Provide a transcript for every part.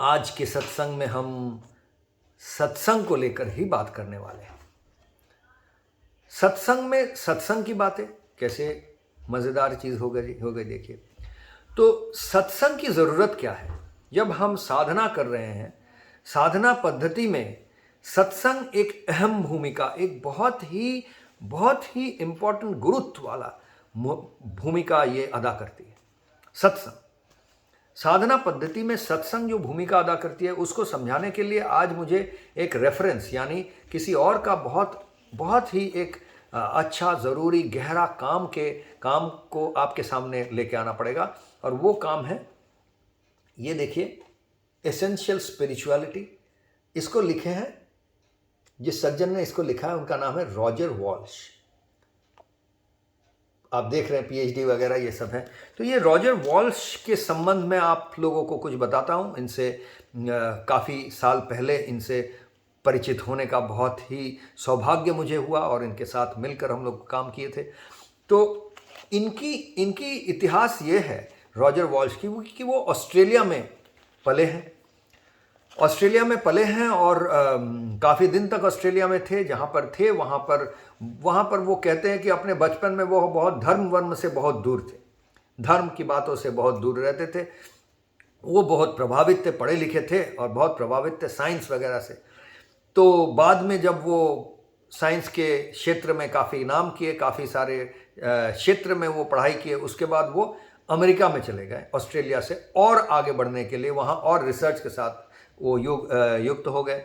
आज के सत्संग में हम सत्संग को लेकर ही बात करने वाले हैं। सत्संग में सत्संग की बातें कैसे मज़ेदार चीज़ हो गई देखिए। तो सत्संग की ज़रूरत क्या है? जब हम साधना कर रहे हैं, साधना पद्धति में सत्संग एक अहम भूमिका, एक बहुत ही इम्पोर्टेंट गुरुत्व वाला भूमिका ये अदा करती है। सत्संग साधना पद्धति में सत्संग जो भूमिका अदा करती है, उसको समझाने के लिए आज मुझे एक रेफरेंस यानी किसी और का बहुत ही एक अच्छा, ज़रूरी, गहरा काम को आपके सामने लेके आना पड़ेगा। और वो काम है, ये देखिए, एसेंशियल स्पिरिचुअलिटी। इसको लिखे हैं, जिस सज्जन ने इसको लिखा है उनका नाम है रॉजर वॉल्श। आप देख रहे हैं पीएचडी वगैरह ये सब है। तो ये रॉजर वॉल्श के संबंध में आप लोगों को कुछ बताता हूँ। इनसे काफ़ी साल पहले इनसे परिचित होने का बहुत ही सौभाग्य मुझे हुआ और इनके साथ मिलकर हम लोग काम किए थे। तो इनकी इतिहास ये है रॉजर वॉल्श की कि वो ऑस्ट्रेलिया में पले हैं और काफ़ी दिन तक ऑस्ट्रेलिया में थे। जहाँ पर थे वहाँ पर वो कहते हैं कि अपने बचपन में वो बहुत धर्म वर्म से बहुत दूर थे, धर्म की बातों से बहुत दूर रहते थे। वो बहुत प्रभावित थे, पढ़े लिखे थे और बहुत प्रभावित थे साइंस वगैरह से। तो बाद में जब वो साइंस के क्षेत्र में काफ़ी नाम किए, काफ़ी सारे क्षेत्र में वो पढ़ाई किए, उसके बाद वो अमेरिका में चले गए ऑस्ट्रेलिया से और आगे बढ़ने के लिए, वहाँ और रिसर्च के साथ वो युक्त हो गए।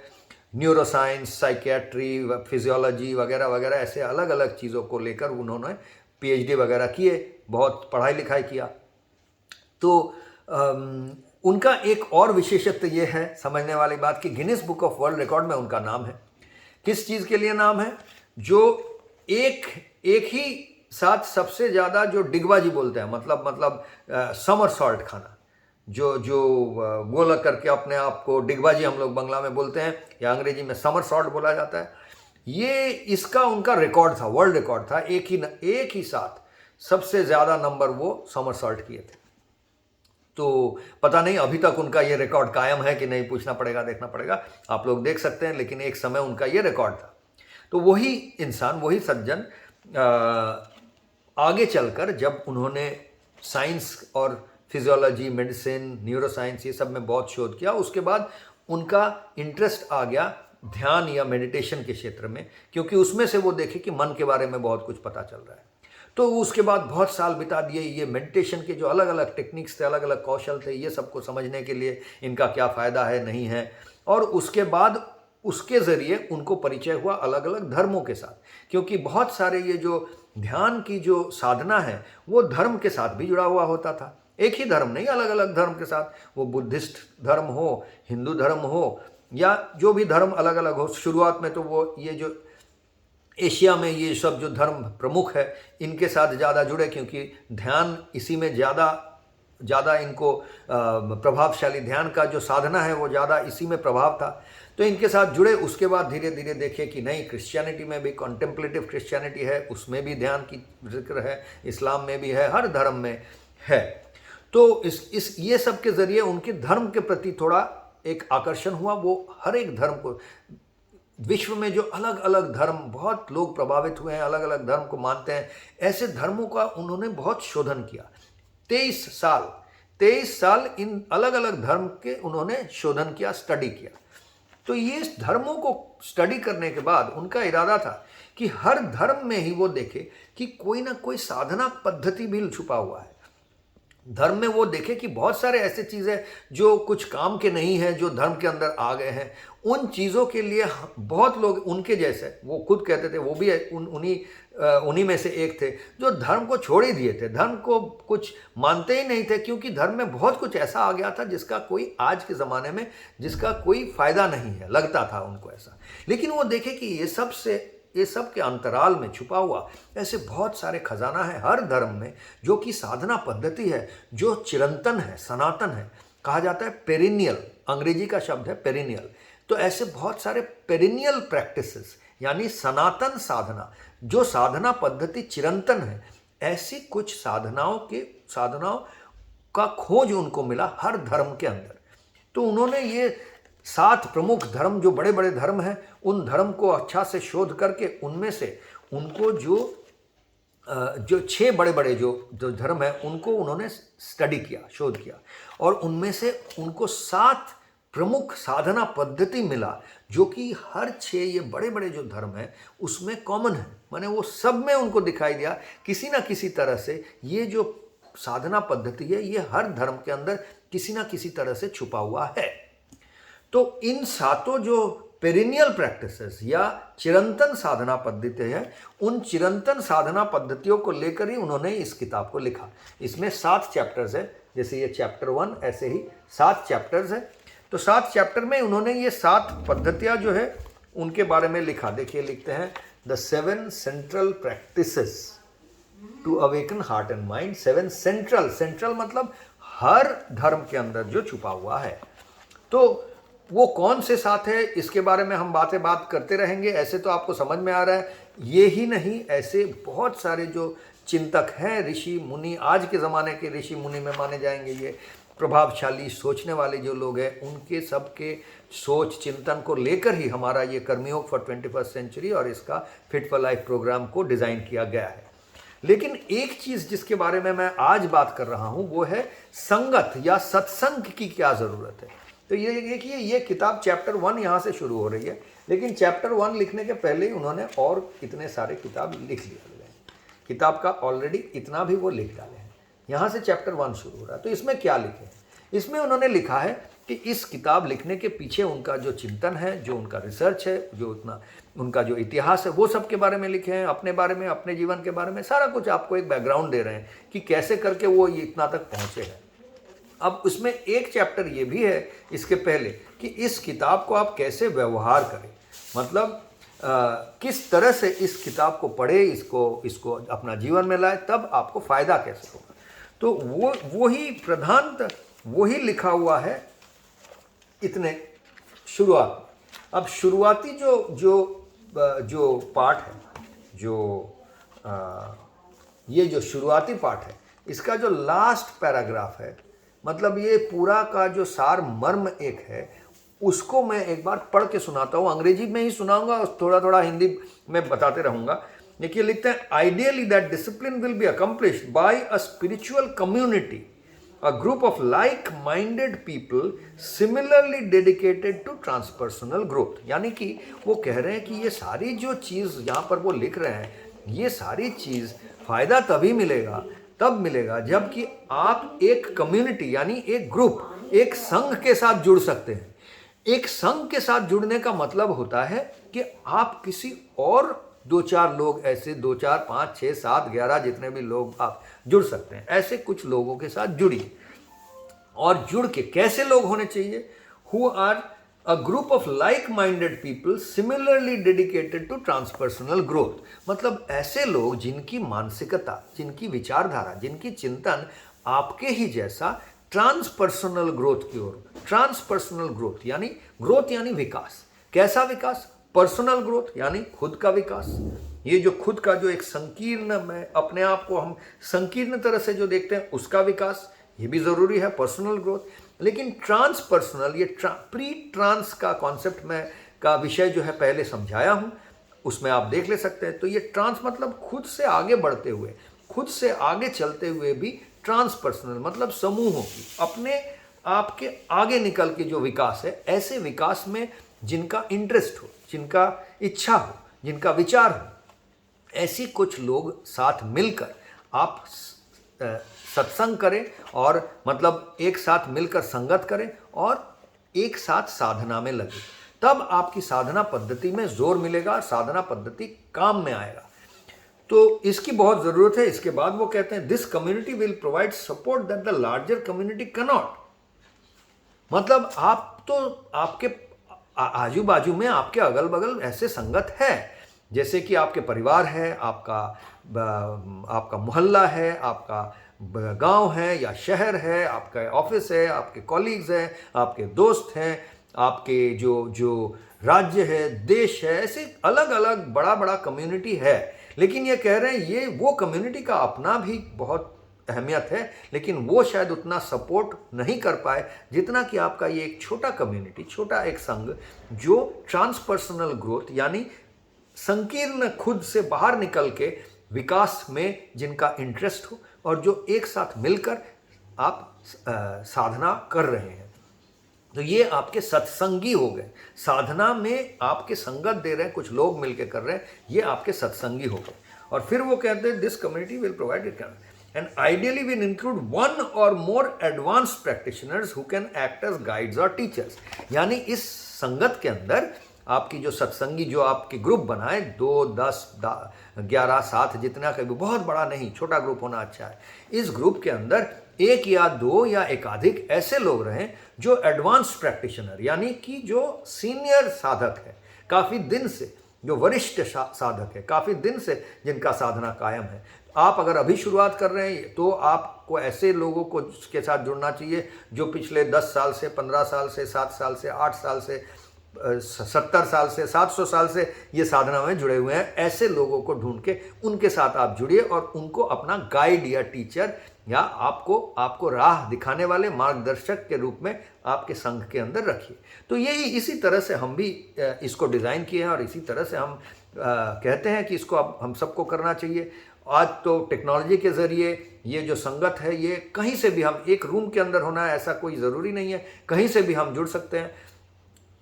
न्यूरोसाइंस, साइकियाट्री, फिजियोलॉजी वगैरह वगैरह ऐसे अलग अलग चीज़ों को लेकर उन्होंने पीएचडी वगैरह किए, बहुत पढ़ाई लिखाई किया। तो उनका एक और विशेषत्व ये है समझने वाली बात कि Guinness book of world record में उनका नाम है। किस चीज़ के लिए नाम है? जो एक ही साथ सबसे ज़्यादा जो डिगबाजी बोलते हैं, मतलब समरसॉल्ट खाना, जो गोला करके अपने आप को डिगबाजी हम लोग बंगला में बोलते हैं या अंग्रेजी में समरसॉल्ट बोला जाता है। ये इसका उनका रिकॉर्ड था, वर्ल्ड रिकॉर्ड था। एक ही साथ सबसे ज़्यादा नंबर वो समरसॉल्ट किए थे। तो पता नहीं अभी तक उनका ये रिकॉर्ड कायम है कि नहीं, पूछना पड़ेगा, देखना पड़ेगा। आप लोग देख सकते हैं, लेकिन एक समय उनका ये रिकॉर्ड था। तो वही इंसान, वही सज्जन आगे चलकर जब उन्होंने साइंस और फिजियोलॉजी, मेडिसिन, न्यूरोसाइंस ये सब में बहुत शोध किया, उसके बाद उनका इंटरेस्ट आ गया ध्यान या मेडिटेशन के क्षेत्र में, क्योंकि उसमें से वो देखे कि मन के बारे में बहुत कुछ पता चल रहा है। तो उसके बाद बहुत साल बिता दिए ये मेडिटेशन के जो अलग अलग टेक्निक्स थे, अलग अलग कौशल थे, ये सबको समझने के लिए इनका क्या फ़ायदा है, नहीं है। और उसके बाद उसके ज़रिए उनको परिचय हुआ अलग अलग धर्मों के साथ, क्योंकि बहुत सारे ये जो ध्यान की जो साधना है वो धर्म के साथ भी जुड़ा हुआ होता था। एक ही धर्म नहीं, अलग अलग धर्म के साथ, वो बुद्धिस्ट धर्म हो, हिंदू धर्म हो या जो भी धर्म अलग अलग हो। शुरुआत में तो वो ये जो एशिया में ये सब जो धर्म प्रमुख है इनके साथ ज़्यादा जुड़े, क्योंकि ध्यान इसी में ज़्यादा इनको प्रभावशाली, ध्यान का जो साधना है वो ज़्यादा इसी में प्रभाव था, तो इनके साथ जुड़े। उसके बाद धीरे धीरे देखे कि नहीं, क्रिश्चियनिटी में भी कॉन्टेम्पलेटिव क्रिश्चियनिटी है, उसमें भी ध्यान की जिक्र है, इस्लाम में भी है, हर धर्म में है। तो ये सब के ज़रिए उनके धर्म के प्रति थोड़ा एक आकर्षण हुआ। वो हर एक धर्म को, विश्व में जो अलग अलग धर्म, बहुत लोग प्रभावित हुए हैं, अलग अलग धर्म को मानते हैं, ऐसे धर्मों का उन्होंने बहुत शोधन किया। 23 साल इन अलग अलग धर्म के उन्होंने शोधन किया, स्टडी किया। तो ये धर्मों को स्टडी करने के बाद उनका इरादा था कि हर धर्म में ही वो देखे कि कोई ना कोई साधना पद्धति भी छुपा हुआ है। धर्म में वो देखे कि बहुत सारे ऐसे चीज़ें जो कुछ काम के नहीं हैं, जो धर्म के अंदर आ गए हैं, उन चीज़ों के लिए बहुत लोग उनके जैसे, वो खुद कहते थे, वो भी उन्हीं में से एक थे, जो धर्म को छोड़ ही दिए थे, धर्म को कुछ मानते ही नहीं थे, क्योंकि धर्म में बहुत कुछ ऐसा आ गया था जिसका कोई आज के ज़माने में जिसका कोई फ़ायदा नहीं है, लगता था उनको ऐसा। लेकिन वो देखे कि ये सब के अंतराल में छुपा हुआ ऐसे बहुत सारे खजाना है हर धर्म में, जो कि साधना पद्धति है, जो चिरंतन है, सनातन है, कहा जाता है पेरिनियल, अंग्रेजी का शब्द है पेरिनियल। तो ऐसे बहुत सारे पेरिनियल प्रैक्टिसेस यानी सनातन साधना, जो साधना पद्धति चिरंतन है, ऐसी कुछ साधनाओं का खोज उनको मिला हर धर्म के अंदर। तो उन्होंने ये 7 प्रमुख धर्म, जो बड़े बड़े धर्म हैं, उन धर्म को अच्छा से शोध करके उनमें से उनको जो 6 बड़े बड़े जो धर्म हैं उनको उन्होंने स्टडी किया, शोध किया, और उनमें से उनको 7 प्रमुख साधना पद्धति मिला जो कि हर 6 ये बड़े बड़े जो धर्म हैं उसमें कॉमन है। माने वो सब में उनको दिखाई दिया किसी ना किसी तरह से ये जो साधना पद्धति है ये हर धर्म के अंदर किसी ना किसी तरह से छुपा हुआ है। तो इन 7 जो पेरिनियल प्रैक्टिसेस या चिरंतन साधना पद्धति है, उन चिरंतन साधना पद्धतियों को लेकर ही उन्होंने इस किताब को लिखा। इसमें 7 चैप्टर्स है, जैसे ये चैप्टर 1 ऐसे ही 7 चैप्टर्स है। तो 7 चैप्टर में उन्होंने ये 7 पद्धतियाँ जो है उनके बारे में लिखा। देखिए लिखते हैं the 7 central practices to awaken heart and mind. 7 central मतलब हर धर्म के अंदर जो छुपा हुआ है। तो वो कौन से 7 है इसके बारे में हम बात करते रहेंगे। ऐसे तो आपको समझ में आ रहा है। ये ही नहीं, ऐसे बहुत सारे जो चिंतक हैं, ऋषि मुनि, आज के ज़माने के ऋषि मुनि में माने जाएंगे, ये प्रभावशाली सोचने वाले जो लोग हैं, उनके सबके सोच चिंतन को लेकर ही हमारा ये कर्मयोग फॉर 21st सेंचुरी और इसका फिट फॉर लाइफ प्रोग्राम को डिज़ाइन किया गया है। लेकिन एक चीज़ जिसके बारे में मैं आज बात कर रहा हूँ वो है संगत या सत्संग की क्या ज़रूरत है। तो ये देखिए, ये किताब चैप्टर 1 यहाँ से शुरू हो रही है, लेकिन चैप्टर 1 लिखने के पहले ही उन्होंने और इतने सारे किताब लिख लिए हैं। किताब का ऑलरेडी इतना भी वो लिख डाले हैं। यहाँ से चैप्टर 1 शुरू हो रहा है। तो इसमें क्या लिखे हैं? इसमें उन्होंने लिखा है कि इस किताब लिखने के पीछे उनका जो चिंतन है, जो उनका रिसर्च है, जो उतना उनका जो इतिहास है, वो सब के बारे में लिखे हैं। अपने बारे में, अपने जीवन के बारे में सारा कुछ आपको एक बैकग्राउंड दे रहे हैं कि कैसे करके वो इतना तक पहुँचे हैं। अब उसमें एक चैप्टर ये भी है इसके पहले कि इस किताब को आप कैसे व्यवहार करें, मतलब किस तरह से इस किताब को पढ़े, इसको अपना जीवन में लाए, तब आपको फ़ायदा कैसे होगा। तो वही प्रधानतः वही लिखा हुआ है इतने शुरुआत। अब शुरुआती जो पार्ट है, ये जो शुरुआती पार्ट है, इसका जो लास्ट पैराग्राफ है, मतलब ये पूरा का जो सार मर्म एक है, उसको मैं एक बार पढ़ के सुनाता हूँ। अंग्रेजी में ही सुनाऊंगा और थोड़ा थोड़ा हिंदी में बताते रहूँगा। देखिए लिखते हैं, ideally that discipline will be accomplished by a spiritual community, a group of like minded people similarly dedicated to transpersonal growth. यानी कि वो कह रहे हैं कि ये सारी जो चीज़ यहाँ पर वो लिख रहे हैं, ये सारी चीज़ फ़ायदा तब मिलेगा जबकि आप एक कम्युनिटी यानी एक ग्रुप, एक संघ के साथ जुड़ सकते हैं। एक संघ के साथ जुड़ने का मतलब होता है कि आप किसी और 2-4 लोग, ऐसे 2-4, 5, 6, 7, 11 जितने भी लोग आप जुड़ सकते हैं, ऐसे कुछ लोगों के साथ जुड़िए। और जुड़ के कैसे लोग होने चाहिए? Who are a group of like minded people similarly dedicated to transpersonal growth. मतलब ऐसे लोग जिनकी मानसिकता, जिनकी विचारधारा, जिनकी चिंतन आपके ही जैसा ट्रांसपर्सनल ग्रोथ की ओर। ट्रांसपर्सनल ग्रोथ यानी विकास। कैसा विकास? पर्सनल ग्रोथ यानी खुद का विकास। ये जो खुद का जो एक संकीर्ण में अपने आप को हम संकीर्ण तरह से जो देखते हैं, उसका विकास, ये भी ज़रूरी है, पर्सनल ग्रोथ। लेकिन ट्रांसपर्सनल, ये प्री ट्रांस का कॉन्सेप्ट में का विषय जो है पहले समझाया हूँ, उसमें आप देख ले सकते हैं। तो ये ट्रांस मतलब खुद से आगे बढ़ते हुए, खुद से आगे चलते हुए भी ट्रांसपर्सनल मतलब समूहों की, अपने आपके आगे निकल के जो विकास है, ऐसे विकास में जिनका इंटरेस्ट हो, जिनका इच्छा हो, जिनका विचार हो, ऐसी कुछ लोग साथ मिलकर आप सत्संग करें, और मतलब एक साथ मिलकर संगत करें और एक साथ साधना में लगे। तब आपकी साधना पद्धति में जोर मिलेगा, साधना पद्धति काम में आएगा। तो इसकी बहुत ज़रूरत है। इसके बाद वो कहते हैं, this community will provide support that the larger community can not. मतलब आप तो आपके आजू बाजू में, आपके अगल बगल ऐसे संगत है, जैसे कि आपके परिवार है, आपका मोहल्ला है, आपका गांव है या शहर है, आपका ऑफिस है, आपके कॉलीग्स हैं, आपके दोस्त हैं, आपके जो राज्य है, देश है, ऐसे अलग अलग बड़ा कम्युनिटी है। लेकिन ये कह रहे हैं, ये वो कम्युनिटी का अपना भी बहुत अहमियत है, लेकिन वो शायद उतना सपोर्ट नहीं कर पाए जितना कि आपका ये एक छोटा कम्युनिटी, छोटा एक संघ जो ट्रांसपर्सनल ग्रोथ यानी संकीर्ण खुद से बाहर निकल के विकास में जिनका इंटरेस्ट हो और जो एक साथ मिलकर आप साधना कर रहे हैं। तो ये आपके सत्संगी हो गए। साधना में आपके संगत दे रहे हैं, कुछ लोग मिलकर कर रहे हैं, ये आपके सत्संगी हो गए। और फिर वो कहते हैं this community will provide it and ideally will include one or more advanced practitioners who can act as guides or teachers. यानी इस संगत के अंदर आपकी जो सत्संगी जो आपके ग्रुप बनाए 2, 10, 11, 7 जितना कभी, बहुत बड़ा नहीं, छोटा ग्रुप होना अच्छा है। इस ग्रुप के अंदर 1 या 2 या एकाधिक ऐसे लोग रहें जो एडवांस प्रैक्टिशनर यानी कि जो सीनियर साधक है, काफ़ी दिन से जो वरिष्ठ साधक है, काफ़ी दिन से जिनका साधना कायम है। आप अगर अभी शुरुआत कर रहे हैं तो आपको ऐसे लोगों को के साथ जुड़ना चाहिए जो पिछले 10 साल से, 15 साल से, 7 साल से, 8 साल से, 70 साल से, 700 साल से ये साधना में जुड़े हुए हैं। ऐसे लोगों को ढूंढ के उनके साथ आप जुड़िए और उनको अपना गाइड या टीचर या आपको राह दिखाने वाले मार्गदर्शक के रूप में आपके संघ के अंदर रखिए। तो यही इसी तरह से हम भी इसको डिज़ाइन किए हैं और इसी तरह से हम कहते हैं कि इसको अब हम सबको करना चाहिए। आज तो टेक्नोलॉजी के ज़रिए ये जो संगत है ये कहीं से भी, हम एक रूम के अंदर होना है ऐसा कोई ज़रूरी नहीं है, कहीं से भी हम जुड़ सकते हैं।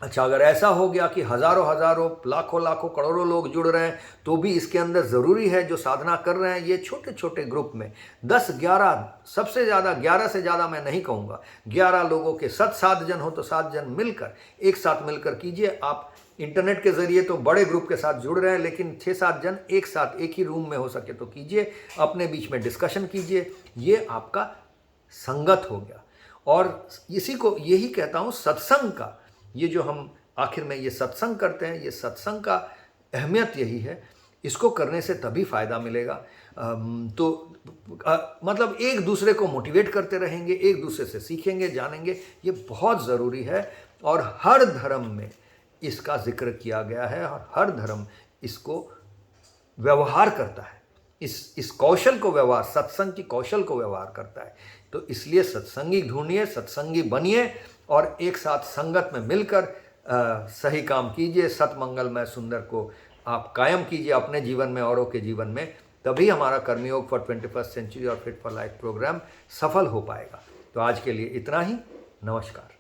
अच्छा, अगर ऐसा हो गया कि हज़ारों, लाखों, करोड़ों लोग जुड़ रहे हैं तो भी इसके अंदर ज़रूरी है जो साधना कर रहे हैं ये छोटे छोटे ग्रुप में 10, 11, सबसे ज़्यादा 11 से ज़्यादा मैं नहीं कहूँगा, 11 लोगों के 7 जन हो तो 7 जन मिलकर एक साथ मिलकर कीजिए। आप इंटरनेट के ज़रिए तो बड़े ग्रुप के साथ जुड़ रहे हैं, लेकिन 6-7 जन एक साथ एक ही रूम में हो सके तो कीजिए, अपने बीच में डिस्कशन कीजिए। ये आपका संगत हो गया। और इसी को यही कहता हूँ सत्संग का, ये जो हम आखिर में ये सत्संग करते हैं, ये सत्संग का अहमियत यही है। इसको करने से तभी फ़ायदा मिलेगा। मतलब एक दूसरे को मोटिवेट करते रहेंगे, एक दूसरे से सीखेंगे, जानेंगे, ये बहुत ज़रूरी है। और हर धर्म में इसका जिक्र किया गया है और हर धर्म इसको व्यवहार करता है, इस कौशल को व्यवहार, सत्संग की कौशल को व्यवहार करता है। तो इसलिए सत्संगी ढूंढिए, सत्संगी बनिए और एक साथ संगत में मिलकर सही काम कीजिए। सतमंगलमय सुंदर को आप कायम कीजिए अपने जीवन में, औरों के जीवन में। तभी हमारा कर्मयोग फॉर 21st सेंचुरी और फिट फॉर लाइफ प्रोग्राम सफल हो पाएगा। तो आज के लिए इतना ही। नमस्कार।